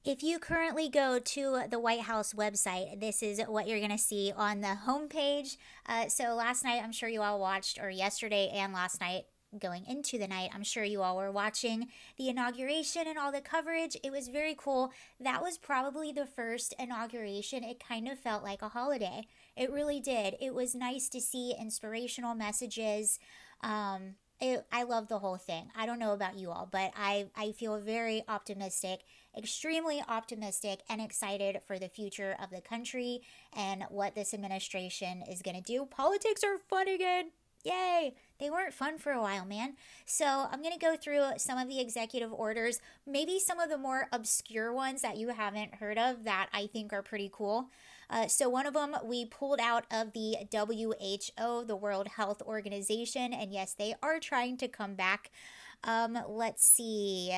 If you currently go to the White House website, this is what you're going to see on the homepage. So, last night, I'm sure you all watched, or yesterday and last night, going into the night, I'm sure you all were watching the inauguration and all the coverage. It was very cool. That was probably the first inauguration. It kind of felt like a holiday. It really did. It was nice to see inspirational messages. I love the whole thing. I don't know about you all, but I feel very optimistic, extremely optimistic and excited for the future of the country and what this administration is going to do. Politics are fun again. Yay! They weren't fun for a while, man. So, I'm going to go through some of the executive orders, maybe some of the more obscure ones that you haven't heard of that I think are pretty cool. So, one of them we pulled out of the WHO, the World Health Organization, and yes, they are trying to come back. Let's see.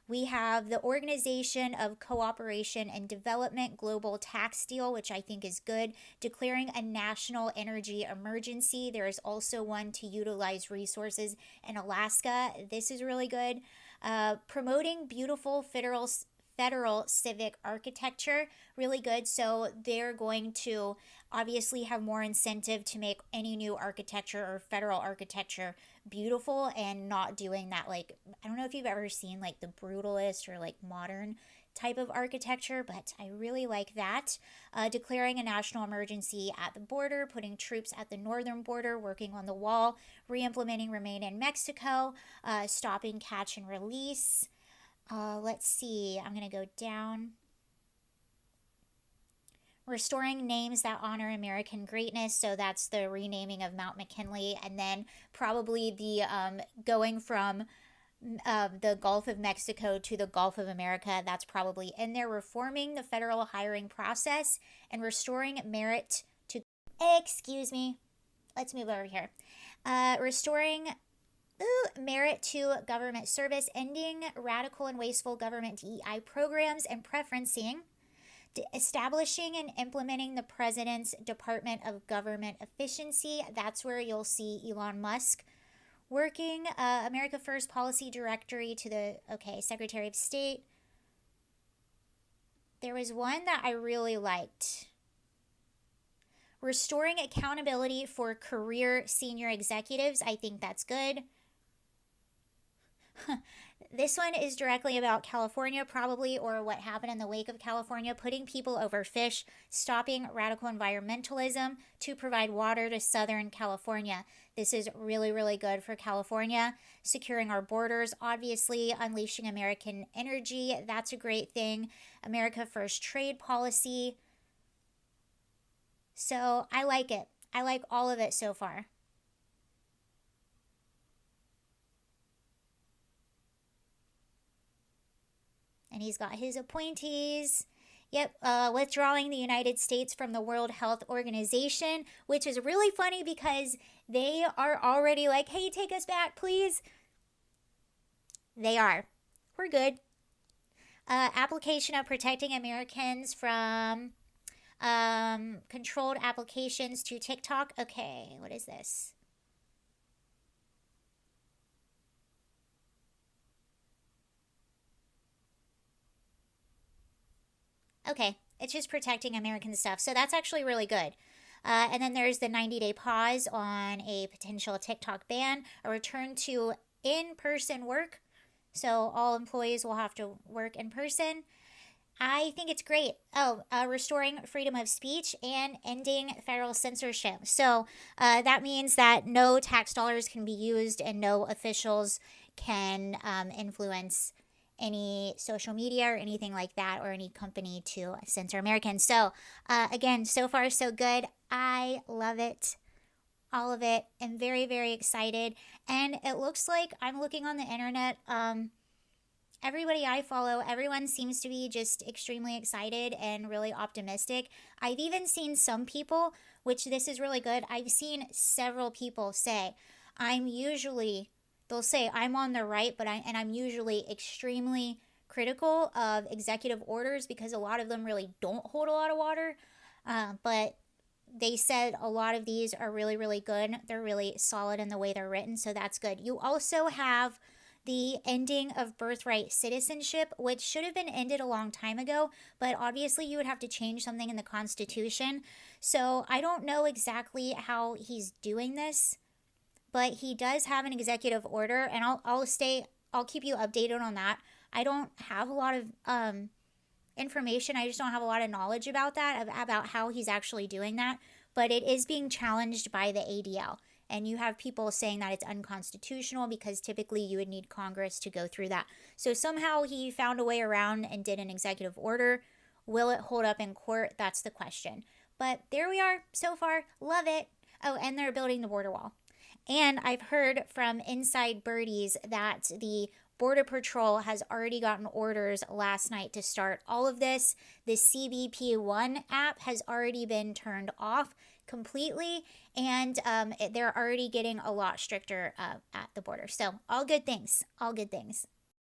We have the Organization of Cooperation and Development Global Tax Deal, which I think is good, declaring a national energy emergency. There is also one to utilize resources in Alaska. This is really good. Promoting beautiful federal civic architecture, really good. So they're going to obviously have more incentive to make any new architecture or federal architecture beautiful and not doing that, like, I don't know if you've ever seen like the brutalist or like modern type of architecture, but I really like that. Declaring a national emergency at the border, putting troops at the northern border, working on the wall, re implementing Remain in Mexico, stopping catch and release. Let's see, I'm going to go down. Restoring names that honor American greatness. So that's the renaming of Mount McKinley. And then probably the going from the Gulf of Mexico to the Gulf of America. That's probably in there. Reforming the federal hiring process and restoring merit to. Excuse me. Let's move over here. Restoring merit to government service, ending radical and wasteful government DEI programs and preferencing, establishing and implementing the President's Department of Government Efficiency. That's where you'll see Elon Musk working. America First Policy Directory to the, okay, Secretary of State. There was one that I really liked. Restoring accountability for career senior executives. I think that's good. This one is directly about California, probably, or what happened in the wake of California, putting people over fish, stopping radical environmentalism to provide water to Southern California. This is really, really good for California. Securing our borders, obviously, unleashing American energy. That's a great thing. America First trade policy. So I like it. I like all of it so far. And he's got his appointees. Yep, withdrawing the United States from the World Health Organization, which is really funny because they are already like, hey, take us back, please. They are. We're good. Application of protecting Americans from controlled applications to TikTok. Okay, what is this? Okay, it's just protecting American stuff. So that's actually really good. And then there's the 90-day pause on a potential TikTok ban, a return to in person work. So all employees will have to work in person. I think it's great. Oh, restoring freedom of speech and ending federal censorship. So that means that no tax dollars can be used and no officials can influence any social media or anything like that or any company to censor Americans. So again, so far so good. I love it. All of it. I'm very, very excited. And it looks like I'm looking on the internet. Everybody I follow, everyone seems to be just extremely excited and really optimistic. I've even seen some people, which this is really good. I've seen several people say, I'm usually, they'll say I'm on the right, and I'm usually extremely critical of executive orders because a lot of them really don't hold a lot of water. But they said a lot of these are really, really good. They're really solid in the way they're written, so that's good. You also have the ending of birthright citizenship, which should have been ended a long time ago, but obviously you would have to change something in the Constitution. So I don't know exactly how he's doing this, but he does have an executive order, and I'll keep you updated on that. I don't have a lot of information. I just don't have a lot of knowledge about that, about how he's actually doing that. But it is being challenged by the ADL. And you have people saying that it's unconstitutional because typically you would need Congress to go through that. So somehow he found a way around and did an executive order. Will it hold up in court? That's the question. But there we are so far. Love it. Oh, and they're building the border wall. And I've heard from Inside Birdies that the Border Patrol has already gotten orders last night to start all of this. The CBP One app has already been turned off completely, and they're already getting a lot stricter at the border. So all good things, all good things.